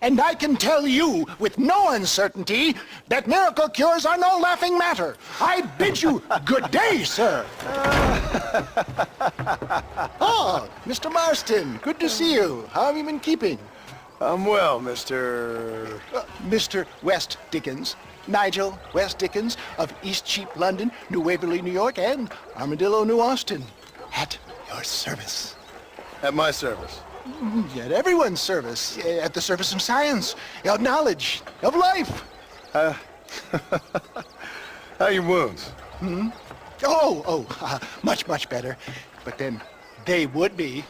And I can tell you with no uncertainty that miracle cures are no laughing matter. I bid you good day, sir. Oh, Mr. Marston, good to see you. How have you been keeping? I'm well, Mr. Mr. West Dickens. Nigel West Dickens of Eastcheap, London, New Waverly, New York, and Armadillo, New Austin. At your service. At my service. At everyone's service. At the service of science, of knowledge, of life. How are your wounds? Much, much better. But then they would be.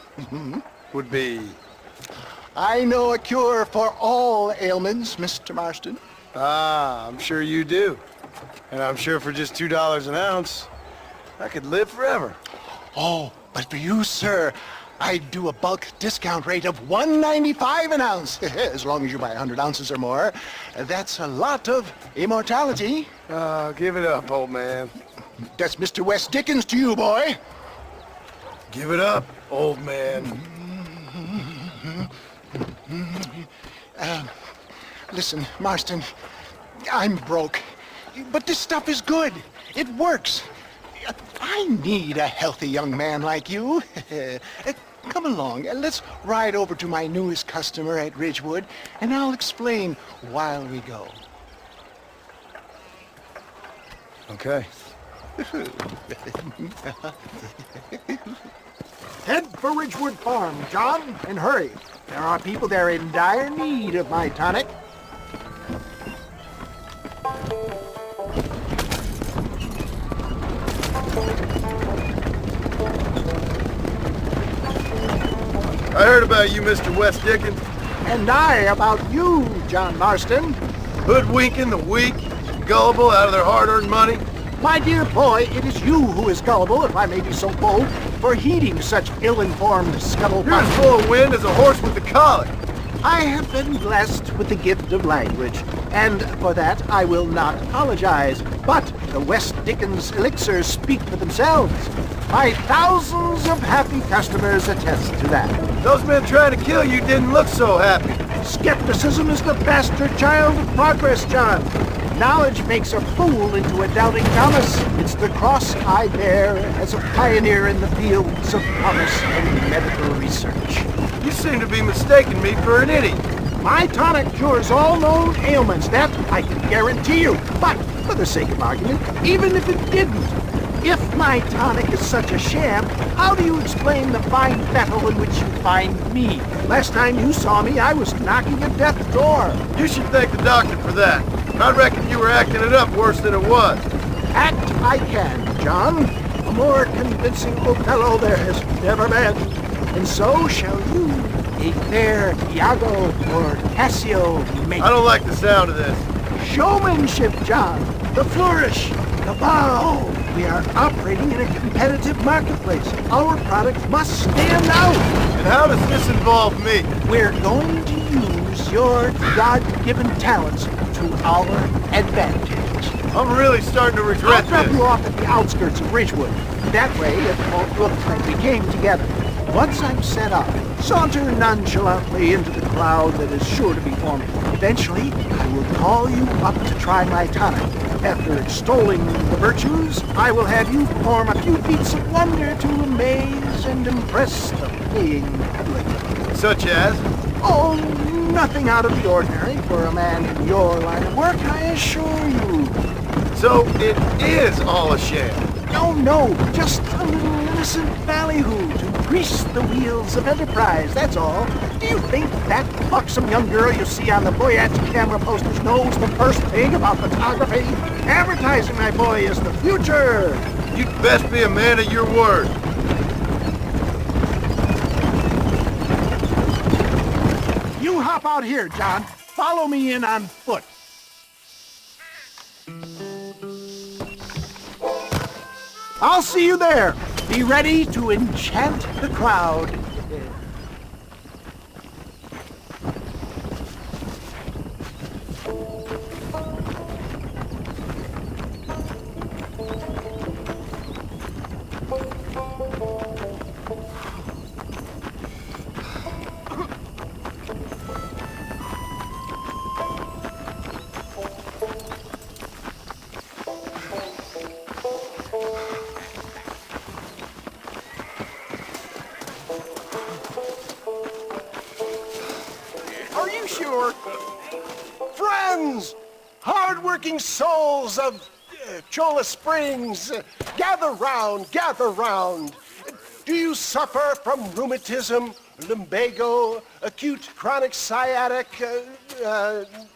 Would be... I know a cure for all ailments, Mr. Marston. Ah, I'm sure you do. And I'm sure for just $2 an ounce, I could live forever. Oh, but for you, sir, I'd do a bulk discount rate of $1.95 an ounce, as long as you buy 100 ounces or more. That's a lot of immortality. Give it up, old man. That's Mr. West Dickens to you, boy. Give it up, old man. Listen, Marston, I'm broke, but this stuff is good. It works. I need a healthy young man like you. Come along, let's ride over to my newest customer at Ridgewood, and I'll explain while we go. Okay. Head for Ridgewood Farm, John, and hurry. There are people there in dire need of my tonic. I heard about you, Mr. West Dickens. And I about you, John Marston. Hoodwinking the weak, gullible out of their hard-earned money. My dear boy, it is you who is gullible, if I may be so bold, for heeding such ill-informed scuttlebutt. You're as full of wind as a horse with the colic. I have been blessed with the gift of language, and for that I will not apologize. But the West Dickens elixirs speak for themselves. My thousands of happy customers attest to that. Those men trying to kill you didn't look so happy. Skepticism is the bastard child of progress, John. Knowledge makes a fool into a doubting Thomas. It's the cross I bear as a pioneer in the fields of promise and medical research. You seem to be mistaking me for an idiot. My tonic cures all known ailments, that I can guarantee you. But, for the sake of argument, even if it didn't, if my tonic is such a sham, how do you explain the fine battle in which you find me? Last time you saw me, I was knocking at death's door. You should thank the doctor for that. I reckon you were acting it up worse than it was. Act I can, John. A more convincing Othello there has never been. And so shall you, a fair Iago or Cassio make. I don't like the sound of this. Showmanship, John. The flourish, the bow. We are operating in a competitive marketplace. Our product must stand out. And how does this involve me? We're going to use your God-given talents to our advantage. I'm really starting to regret I'll drop this. you off at the outskirts of Ridgewood. That way it won't look like we came together. Once I'm set up, saunter nonchalantly into the crowd that is sure to be forming. Eventually, I will call you up to try my tonic. After extolling the virtues, I will have you perform a few feats of wonder to amaze and impress the paying public. Such as? Oh, nothing out of the ordinary for a man in your line of work, I assure you. So it is all a sham. No, just a little innocent ballyhoo to grease the wheels of enterprise, that's all. Do you think that buxom young girl you see on the voyage camera posters knows the first thing about photography? Advertising, my boy, is the future. You'd best be a man of your word. You hop out here, John. Follow me in on foot. I'll see you there. Be ready to enchant the crowd. I'm sure. Friends! Hard-working souls of Cholla Springs, gather round, gather round. Do you suffer from rheumatism, lumbago, acute chronic sciatic,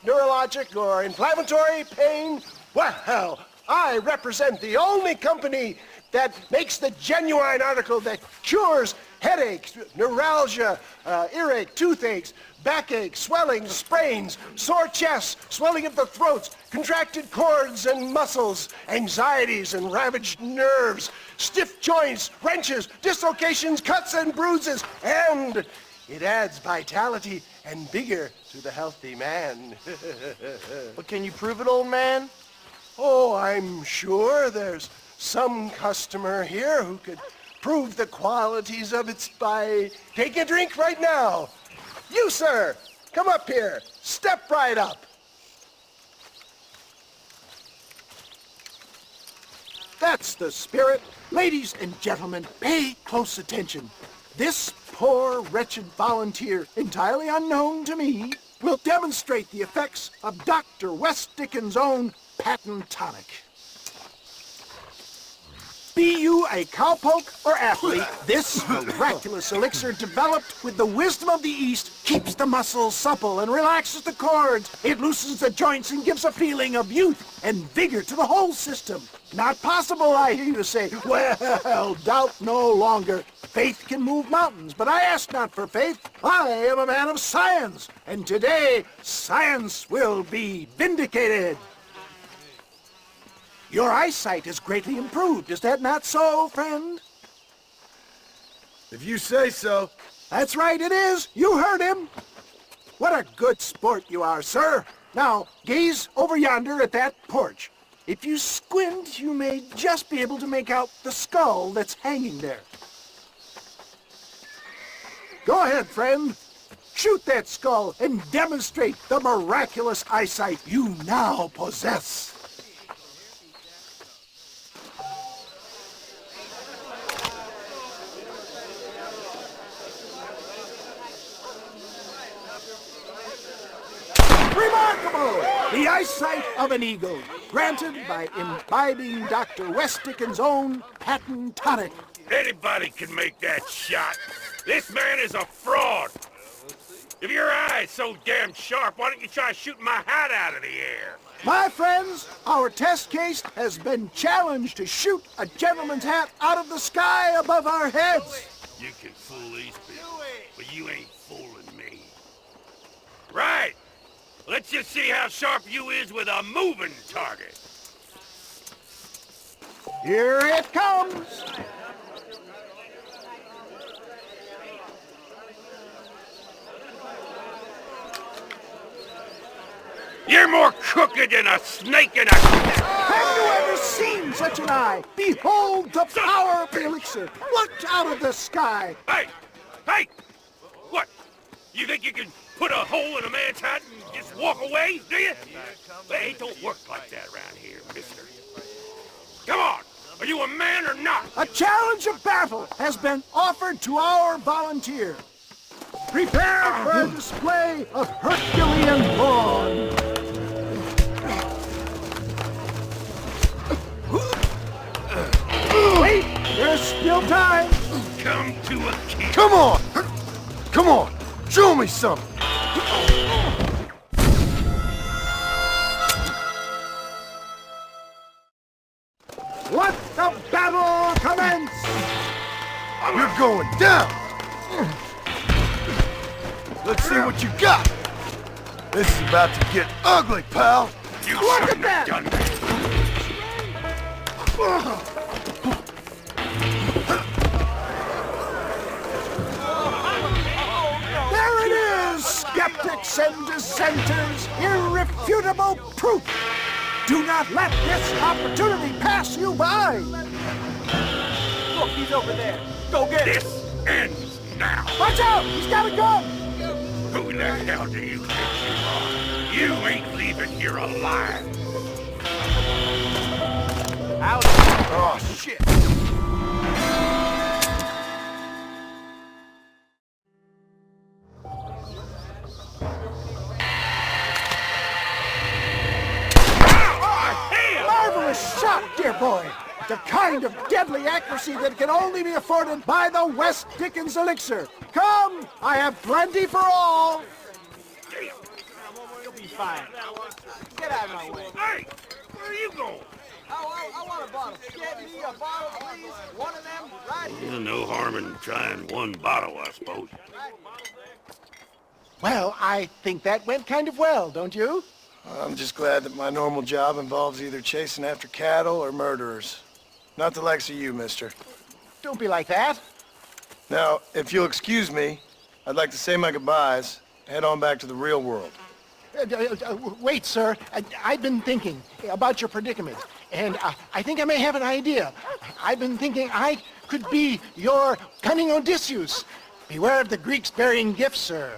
neurologic, or inflammatory pain? Well, I represent the only company that makes the genuine article that cures headaches, neuralgia, earache, toothaches, backache, swelling, sprains, sore chests, swelling of the throats, contracted cords and muscles, anxieties and ravaged nerves, stiff joints, wrenches, dislocations, cuts and bruises, and it adds vitality and vigor to the healthy man. But can you prove it, old man? Oh, I'm sure there's some customer here who could prove the qualities of it by taking a drink right now. You, sir, come up here. Step right up. That's the spirit. Ladies and gentlemen, pay close attention. This poor, wretched volunteer, entirely unknown to me, will demonstrate the effects of Dr. West Dickens' own patent tonic. Be you a cowpoke or athlete, this miraculous elixir developed with the wisdom of the East keeps the muscles supple and relaxes the cords. It loosens the joints and gives a feeling of youth and vigor to the whole system. Not possible, I hear you say. Well, doubt no longer. Faith can move mountains, but I ask not for faith. I am a man of science, and today science will be vindicated. Your eyesight is greatly improved. Is that not so, friend? If you say so. That's right, it is. You heard him. What a good sport you are, sir. Now, gaze over yonder at that porch. If you squint, you may just be able to make out the skull that's hanging there. Go ahead, friend. Shoot that skull and demonstrate the miraculous eyesight you now possess. Remarkable! The eyesight of an eagle, granted by imbibing Dr. West Dickens' own patent tonic. Anybody can make that shot. This man is a fraud. If your eye's so damn sharp, why don't you try shooting my hat out of the air? My friends, our test case has been challenged to shoot a gentleman's hat out of the sky above our heads. You can fool these people, but you ain't fooling me. Right. Let's just see how sharp you is with a moving target. Here it comes. You're more crooked than a snake in a... Have you ever seen such an eye? Behold the power of the elixir, plucked out of the sky. Hey! Hey! What? You think you can put a hole in a man's hat and just walk away, do you? Hey, it don't work like that around here, mister. Come on! Are you a man or not? A challenge of battle has been offered to our volunteer. Prepare for a display of Herculean brawn. Wait, there's still time. Come to a king. Come on! Come on! Show me something! Let the battle commence! You're going down! Let's see what you got! This is about to get ugly, pal! You Look at shouldn't have that! done that. There it is, skeptics and dissenters, irrefutable proof. Do not let this opportunity pass you by. Look, he's over there. Go get him. This ends now. Watch out, he's got a gun. Who the hell do you think you are? You ain't leaving here alive. Out. Oh, shit! dear boy. The kind of deadly accuracy that can only be afforded by the West Dickens elixir. Come, I have plenty for all. You'll be fine. Get out of my way. Hey, where are you going? I want a bottle. Get me a bottle, please. One of them right here. There's no harm in trying one bottle, I suppose. Well, I think that went kind of well, don't you? I'm just glad that my normal job involves either chasing after cattle or murderers. Not the likes of you, mister. Don't be like that. Now, if you'll excuse me, I'd like to say my goodbyes, head on back to the real world. Wait, sir. I've been thinking about your predicament, and I think I may have an idea. I've been thinking I could be your cunning Odysseus. Beware of the Greeks bearing gifts, sir.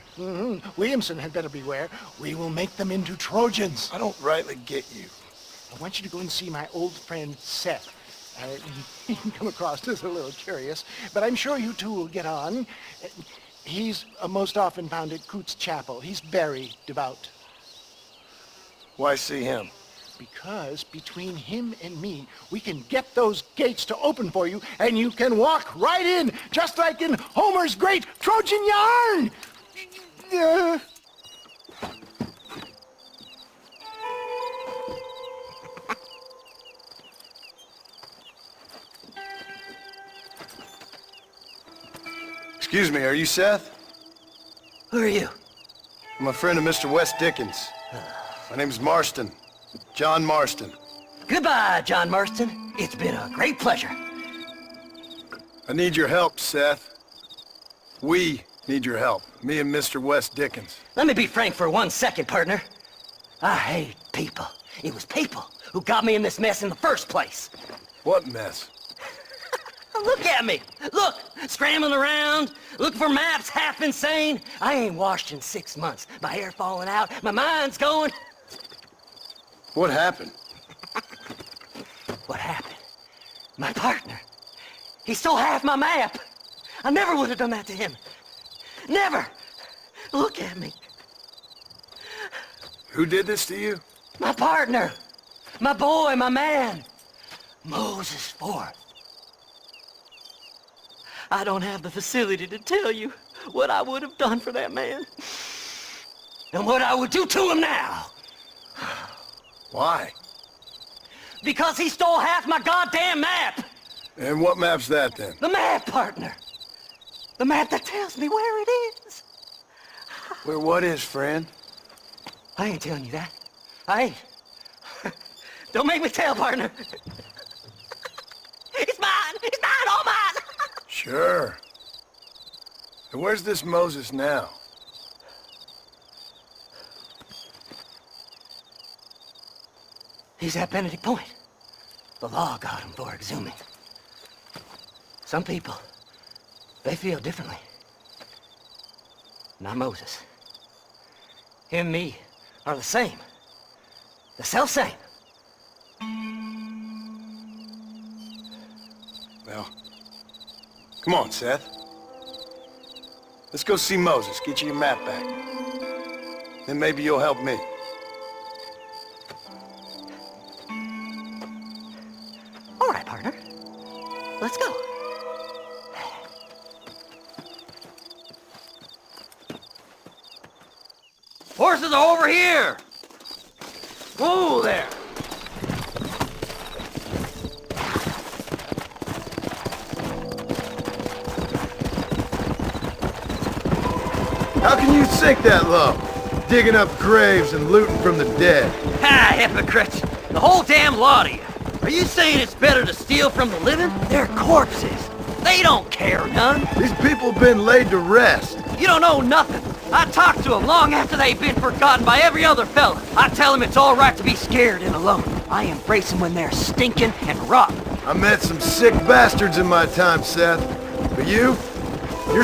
Williamson had better beware. We will make them into Trojans. I don't rightly get you. I want you to go and see my old friend Seth. He can come across as a little curious, but I'm sure you two will get on. He's most often found at Coots Chapel. He's very devout. Why see him? Because between him and me, we can get those gates to open for you, and you can walk right in, just like in Homer's great Trojan yarn! Excuse me, are you Seth? Who are you? I'm a friend of Mr. West Dickens. My name's Marston. John Marston. Goodbye, John Marston. It's been a great pleasure. I need your help, Seth. We need your help. Me and Mr. West Dickens. Let me be frank for 1 second, partner. I hate people. It was people who got me in this mess in the first place. What mess? Look at me. Look, scrambling around, looking for maps, half insane. I ain't washed in 6 months. My hair falling out, my mind's going. What happened? What happened? My partner. He stole half my map. I never would have done that to him. Never. Look at me. Who did this to you? My partner. My boy, my man. Moses Ford. I don't have the facility to tell you what I would have done for that man. And what I would do to him now. Why? Because he stole half my goddamn map. And what map's that, then? The map, partner. The map that tells me where it is. Where what is, friend? I ain't telling you that. I ain't. Don't make me tell, partner. It's mine. It's mine, all mine. Sure. And where's this Moses now? He's at Benedict Point. The law got him for exhuming. Some people, they feel differently. Not Moses. Him and me are the same. The self-same. Well, come on, Seth. Let's go see Moses, get you your map back. Then maybe you'll help me. All right, partner. Let's go. Horses are over here! Whoa there! How can you sink that low? Digging up graves and looting from the dead. Ha, hypocrite! The whole damn lot of you! Are you saying it's better to steal from the living? They're corpses. They don't care none. These people have been laid to rest. You don't know nothing. I talk to them long after they've been forgotten by every other fella. I tell them it's all right to be scared and alone. I embrace them when they're stinking and rotten. I met some sick bastards in my time, Seth. But you're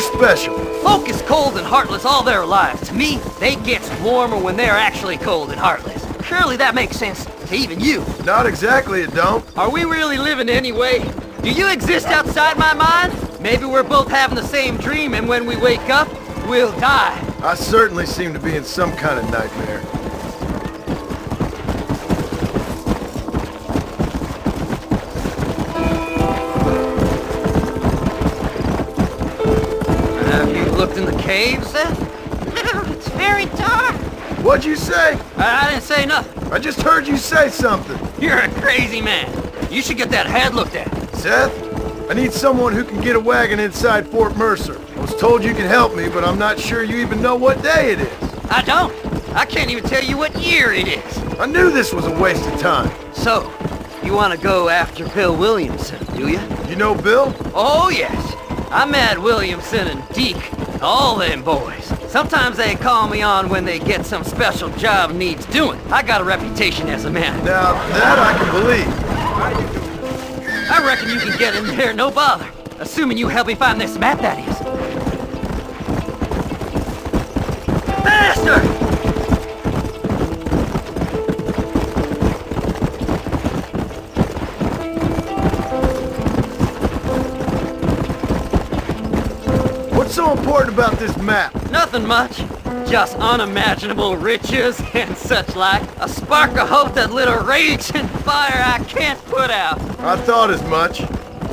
special. Folk is cold and heartless all their lives. To me, they get warmer when they're actually cold and heartless. Surely that makes sense to even you. Not exactly, it don't. Are we really living anyway? Do you exist outside my mind? Maybe we're both having the same dream, and when we wake up, we'll die. I certainly seem to be in some kind of nightmare. cave, Seth? It's very dark. What'd you say? I didn't say nothing. I just heard you say something. You're a crazy man. You should get that head looked at. Seth, I need someone who can get a wagon inside Fort Mercer. I was told you could help me, but I'm not sure you even know what day it is. I don't. I can't even tell you what year it is. I knew this was a waste of time. So, you want to go after Bill Williamson, do you? You know Bill? Oh, yes. I met Williamson and Deke, all them boys. Sometimes they call me on when they get some special job needs doing. I got a reputation as a man. Now, that I can believe. I reckon you can get in there, no bother. Assuming you help me find this map, that is. Faster! What's so important about this map? Nothing much. Just unimaginable riches and such like. A spark of hope that lit a raging fire I can't put out. I thought as much.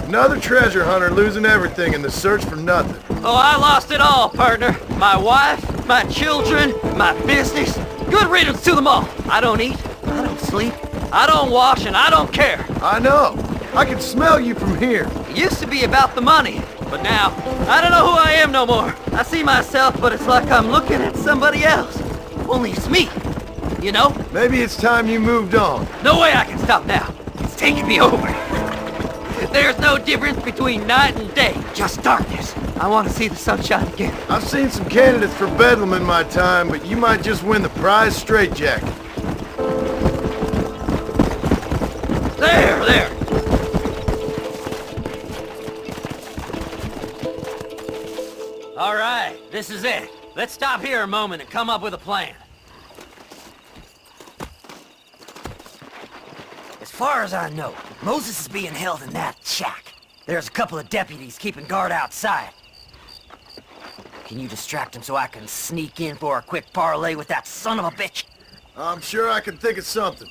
Another treasure hunter losing everything in the search for nothing. Oh, I lost it all, partner. My wife, my children, my business. Good riddance to them all. I don't eat, I don't sleep, I don't wash, and I don't care. I know. I can smell you from here. It used to be about the money, but now, I don't know who I am no more. I see myself, but it's like I'm looking at somebody else. Only it's me, you know? Maybe it's time you moved on. No way I can stop now. It's taking me over. There's no difference between night and day, just darkness. I want to see the sunshine again. I've seen some candidates for Bedlam in my time, but you might just win the prize straitjacket. There! All right, this is it. Let's stop here a moment and come up with a plan. As far as I know, Moses is being held in that shack. There's a couple of deputies keeping guard outside. Can you distract him so I can sneak in for a quick parlay with that son of a bitch? I'm sure I can think of something.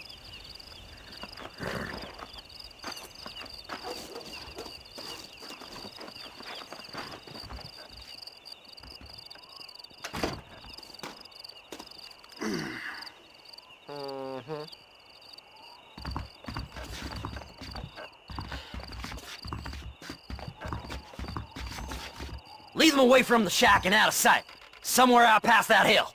Leave them away from the shack and out of sight. Somewhere out past that hill.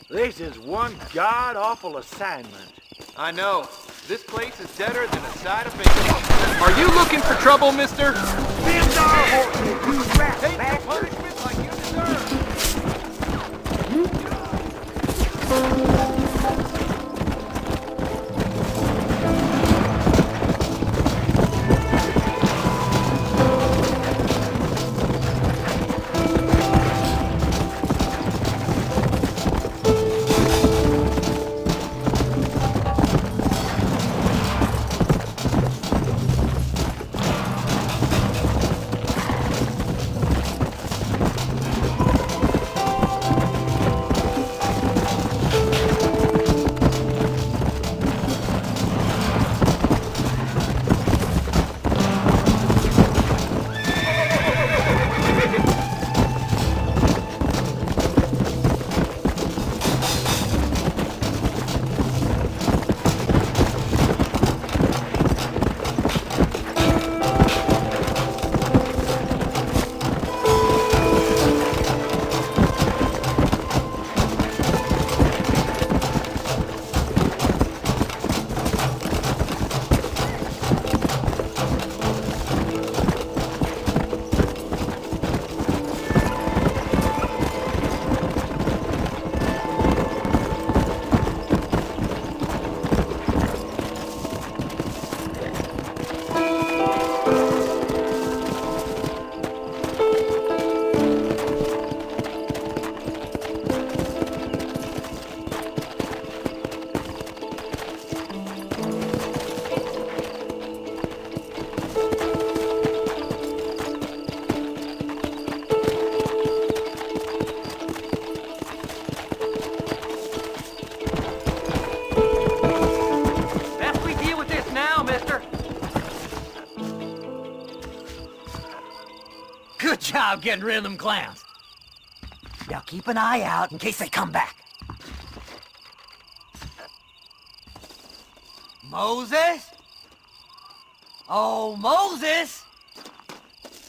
This is one god-awful assignment. I know. This place is deader than a side of bacon. Are you looking for trouble, mister? Bend our horses, you rat Take the bastard! punishment like you deserve. job getting rid of them clowns. Now keep an eye out in case they come back. Moses? Oh, Moses!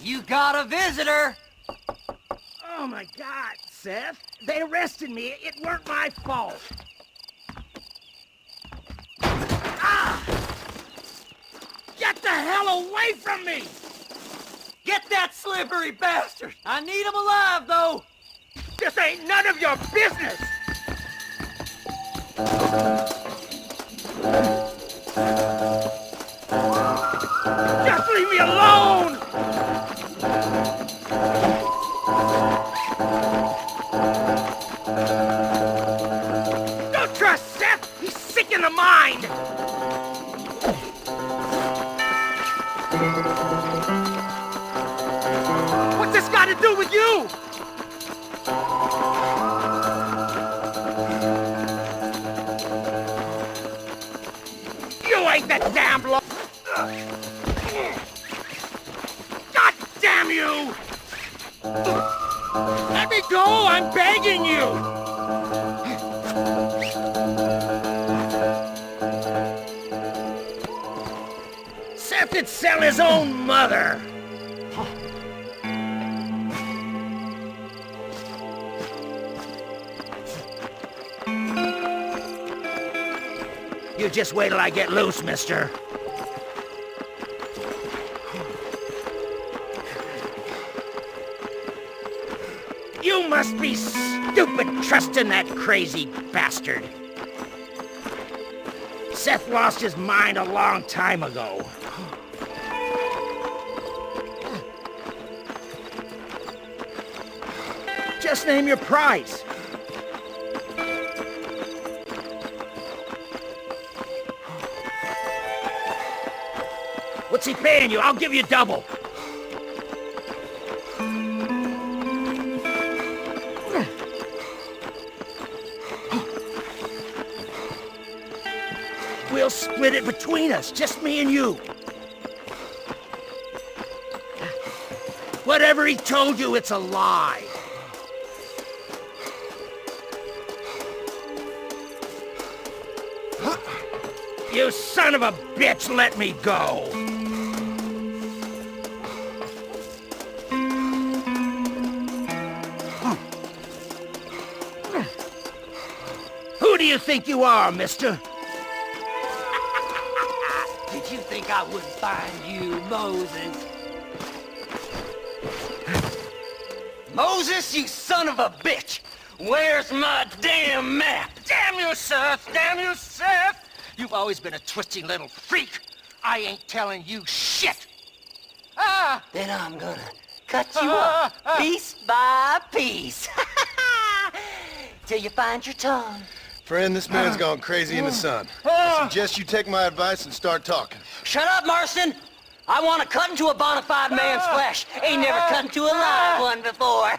You got a visitor! Oh my God, Seth. They arrested me. It weren't my fault. Ah! Get the hell away from me! Get that slippery bastard! I need him alive, though! This ain't none of your business! Just leave me alone! Don't trust Seth! He's sick in the mind! What's this got to do with you? You ain't the damn law. God damn you! Let me go! I'm begging you! Seth would sell his own mother! You just wait till I get loose, mister. You must be stupid trusting that crazy bastard. Seth lost his mind a long time ago. Just name your price. What's he paying you? I'll give you double. We'll split it between us, just me and you. Whatever he told you, it's a lie. You son of a bitch, let me go! Who do you think you are, mister? Did you think I wouldn't find you, Moses? Moses, you son of a bitch! Where's my damn map? Damn you, Seth! Damn you, Seth! You've always been a twisting little freak. I ain't telling you shit. Ah! Then I'm gonna cut you up, piece by piece. Till you find your tongue. Friend, this man's gone crazy in the sun. I suggest you take my advice and start talking. Shut up, Marston! I want to cut into a bona fide man's flesh. Ain't never cut into a live one before.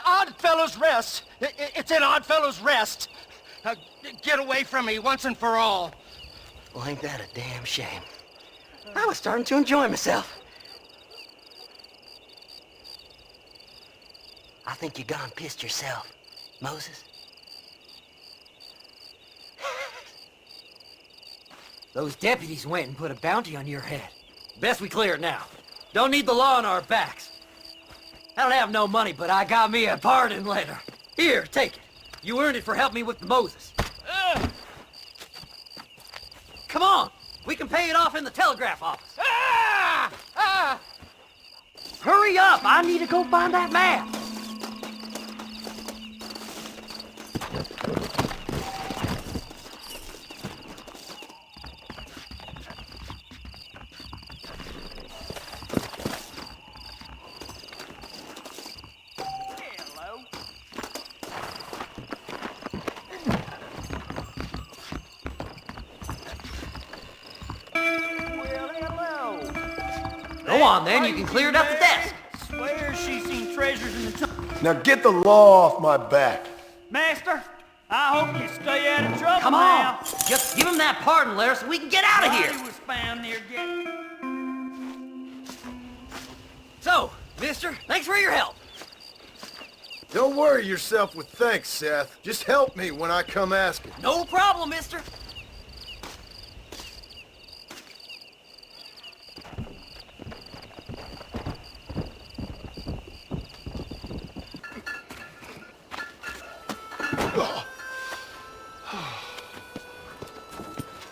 Oddfellows Rest. It's in Oddfellows Rest. Get away from me once and for all. Well, ain't that a damn shame? I was starting to enjoy myself. I think you gone pissed yourself, Moses. Those deputies went and put a bounty on your head. Best we clear it now. Don't need the law on our backs. I don't have no money, but I got me a pardon letter. Here, take it. You earned it for helping me with the Moses. Come on! We can pay it off in the telegraph office. Hurry up! I need to go find that map. Go on, then. You can clear it up the desk. Swear she's seen treasures in the Now get the law off my back. Master, I hope you stay out of trouble Come now. on. Just give him that pardon letter so we can get out of here. Body was found near So, mister, thanks for your help. Don't worry yourself with thanks, Seth. Just help me when I come asking. No problem, mister.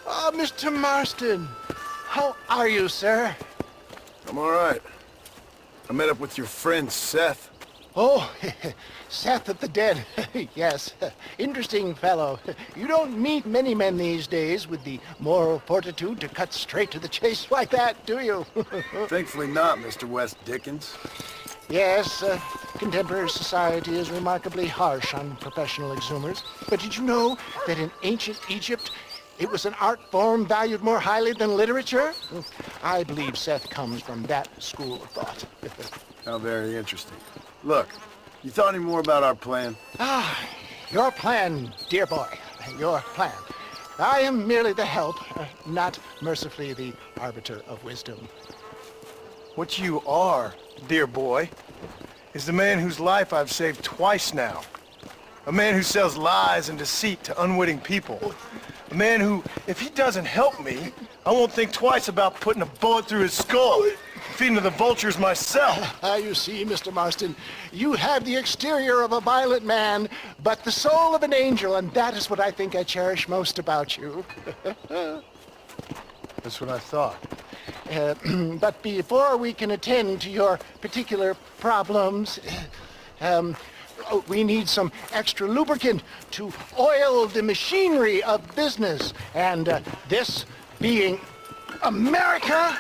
Ah, Mr. Marston. How are you, sir? I'm all right. I met up with your friend, Seth. Oh, Seth of the Dead. Yes, interesting fellow. You don't meet many men these days with the moral fortitude to cut straight to the chase like that, do you? Thankfully not, Mr. West Dickens. Yes, contemporary society is remarkably harsh on professional exhumers. But did you know that in ancient Egypt, it was an art form valued more highly than literature? I believe Seth comes from that school of thought. How very interesting. Look, you thought any more about our plan? Ah, your plan, dear boy. Your plan. I am merely the help, not mercifully the arbiter of wisdom. What you are, dear boy, is the man whose life I've saved twice now. A man who sells lies and deceit to unwitting people. A man who, if he doesn't help me, I won't think twice about putting a bullet through his skull, feeding to the vultures myself. You see, Mr. Marston, you have the exterior of a violent man, but the soul of an angel, and that is what I think I cherish most about you. That's what I thought. But before we can attend to your particular problems, we need some extra lubricant to oil the machinery of business. And this being America,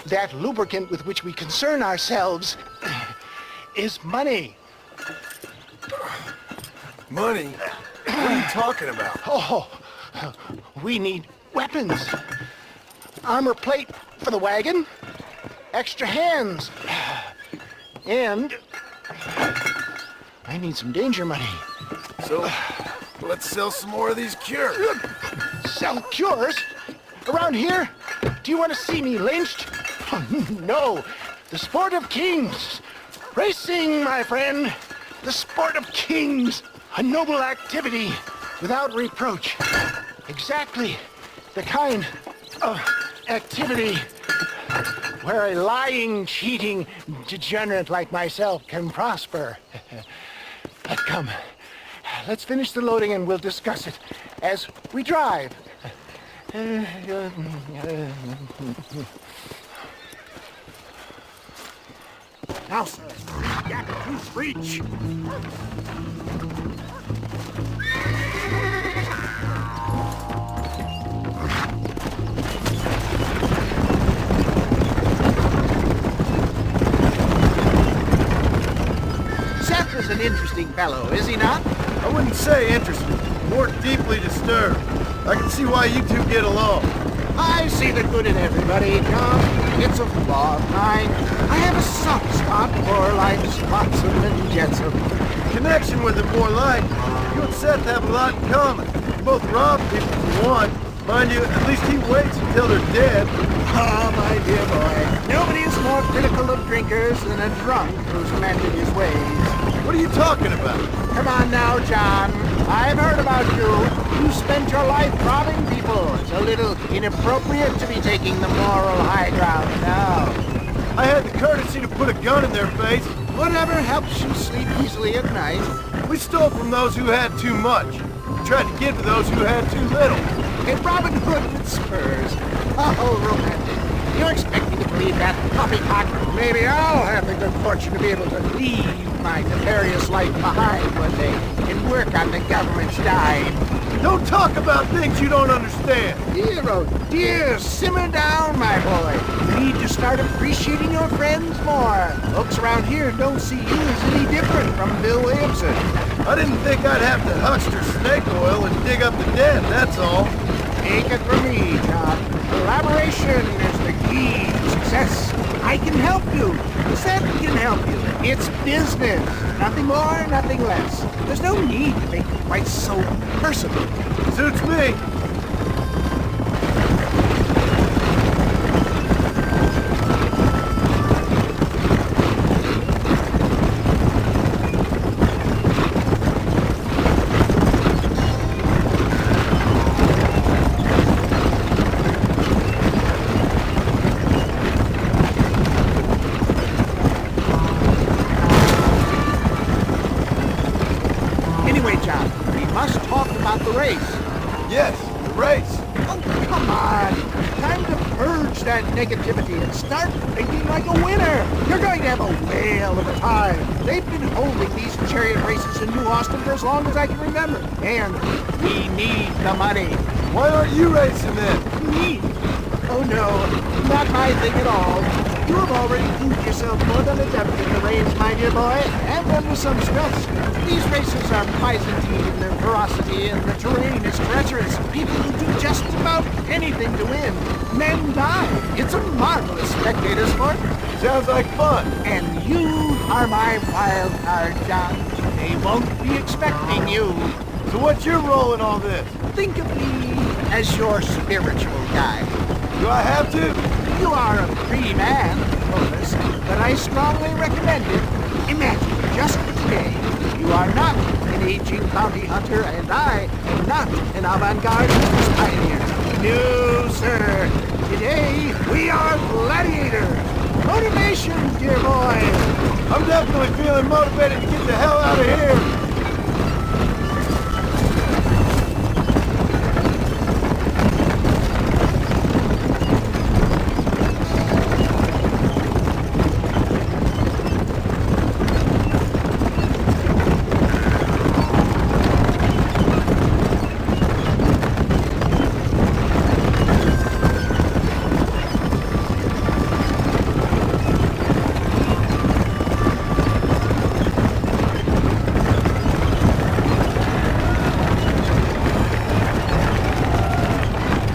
that lubricant with which we concern ourselves is money. Money? What are you talking about? Oh, we need weapons. Armor plate for the wagon, extra hands, and I need some danger money. So, let's sell some more of these cures. Sell cures? Around here? Do you want to see me lynched? No, the sport of kings. Racing, my friend. The sport of kings. A noble activity without reproach. Exactly the kind of activity where a lying, cheating degenerate like myself can prosper. But come, let's finish the loading and we'll discuss it as we drive. Now, sir, yak to breach. Seth is an interesting fellow, is he not? I wouldn't say interesting, more deeply disturbed. I can see why you two get along. I see the good in everybody, John. It's a flaw of mine. I have a soft spot for life's flotsam and jetsam. Connection with it more like. You and Seth have a lot in common. You both rob people for one. Mind you, at least he waits until they're dead. Ah, my dear boy. Nobody is more critical of drinkers than a drunk who's mended his ways. What are you talking about? Come on now, John. I've heard about you. You spent your life robbing people. It's a little inappropriate to be taking the moral high ground now. I had the courtesy to put a gun in their face. Whatever helps you sleep easily at night. We stole from those who had too much. We tried to give to those who had too little. A Robin Hood with spurs. Oh, romantic. You expect me to believe that poppycock? Maybe I'll have the good fortune to be able to leave my nefarious life behind one day and work on the government's dime. Don't talk about things you don't understand. Dear, oh dear, simmer down, my boy. You need to start appreciating your friends more. Folks around here don't see you as any different from Bill Williamson. I didn't think I'd have to huckster snake oil and dig up the dead, that's all. Take it from me, John. Collaboration is the key to success. I can help you. Seth can help you. It's business. Nothing more, nothing less. There's no need to make it quite so personal. Suits me. race. Oh, come on. Time to purge that negativity and start thinking like a winner. You're going to have a whale of a time. They've been holding these chariot races in New Austin for as long as I can remember. And we need the money. Why aren't you racing then? Me? Oh no, not my thing at all. You have already proved yourself more than adept in the reins, my dear boy, and under some stress. These races are Byzantine in their ferocity, and the terrain is treacherous. People will do just about anything to win. Men die. It's a marvelous spectator sport. Sounds like fun. And you are my wild card, John. They won't be expecting you. So what's your role in all this? Think of me as your spiritual guide. Do I have to? You are a free man, Clovis, but I strongly recommend it. Imagine, just for today, you are not an aging bounty hunter, and I am not an avant-garde pioneer. No, sir. Today, we are gladiators. Motivation, dear boy. I'm definitely feeling motivated to get the hell out of here.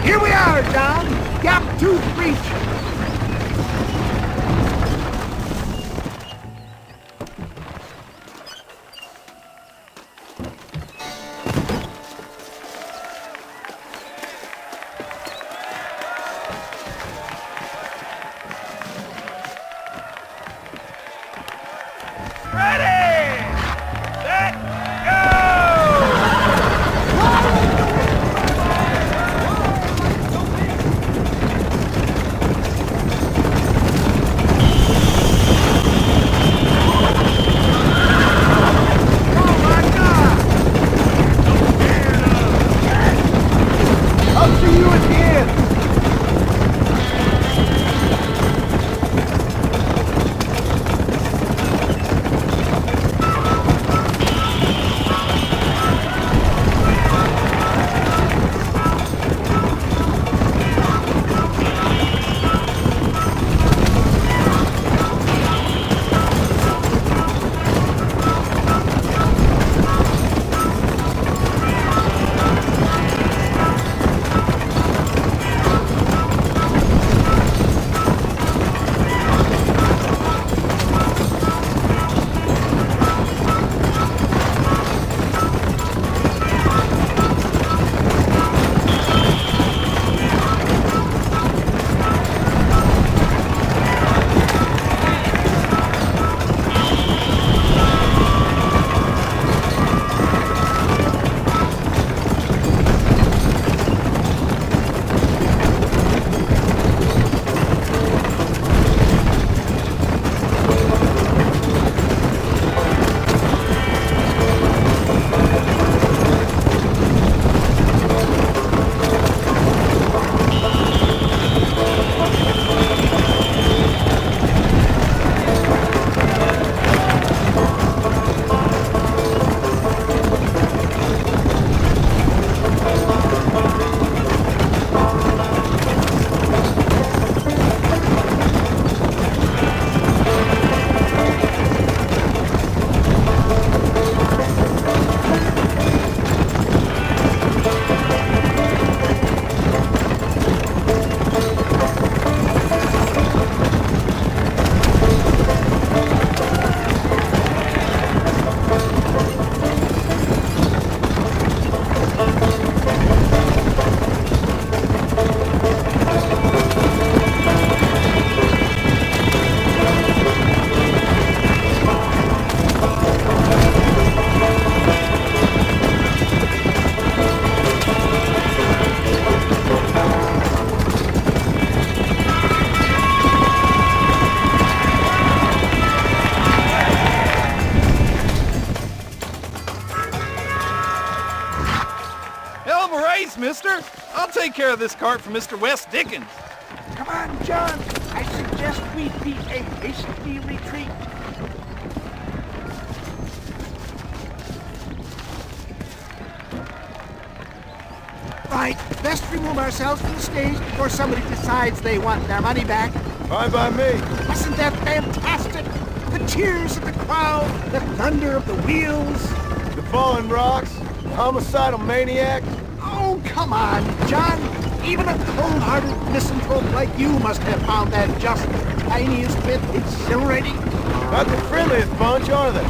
Here we are, John. Gap Tooth Reach. I'll take care of this cart for Mr. West Dickens. Come on, John. I suggest we beat a hasty retreat. Right, best remove ourselves from the stage before somebody decides they want their money back. Fine by me. Wasn't that fantastic? The cheers of the crowd, the thunder of the wheels. The falling rocks, homicidal maniacs. Oh, come on, John. Even a cold-hearted misanthrope like you must have found that just the tiniest bit exhilarating. Not the friendliest bunch, are they?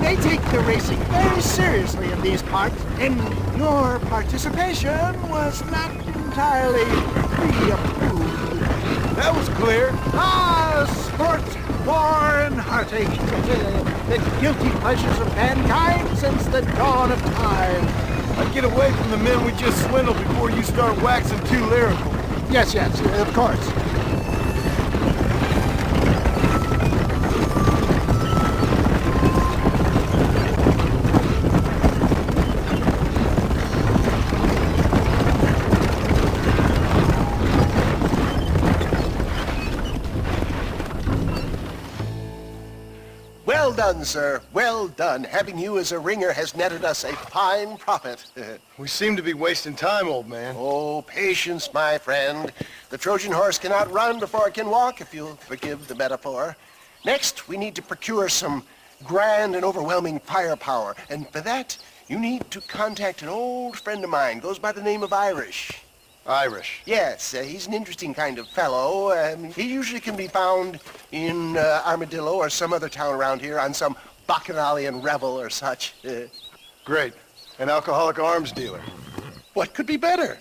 They take the racing very seriously in these parts, and your participation was not entirely pre-approved. That was clear. Ah, sport, war, and heartache. The guilty pleasures of mankind since the dawn of time. I'd get away from the men we just swindled before you start waxing too lyrical. Yes, of course. Well done, sir. Well done. Having you as a ringer has netted us a fine profit. We seem to be wasting time, old man. Oh, patience, my friend. The Trojan horse cannot run before it can walk, if you'll forgive the metaphor. Next, we need to procure some grand and overwhelming firepower. And for that, you need to contact an old friend of mine. Goes by the name of Irish. Irish. Yes, he's an interesting kind of fellow. He usually can be found in Armadillo or some other town around here on some bacchanalian revel or such. Great. An alcoholic arms dealer. What could be better?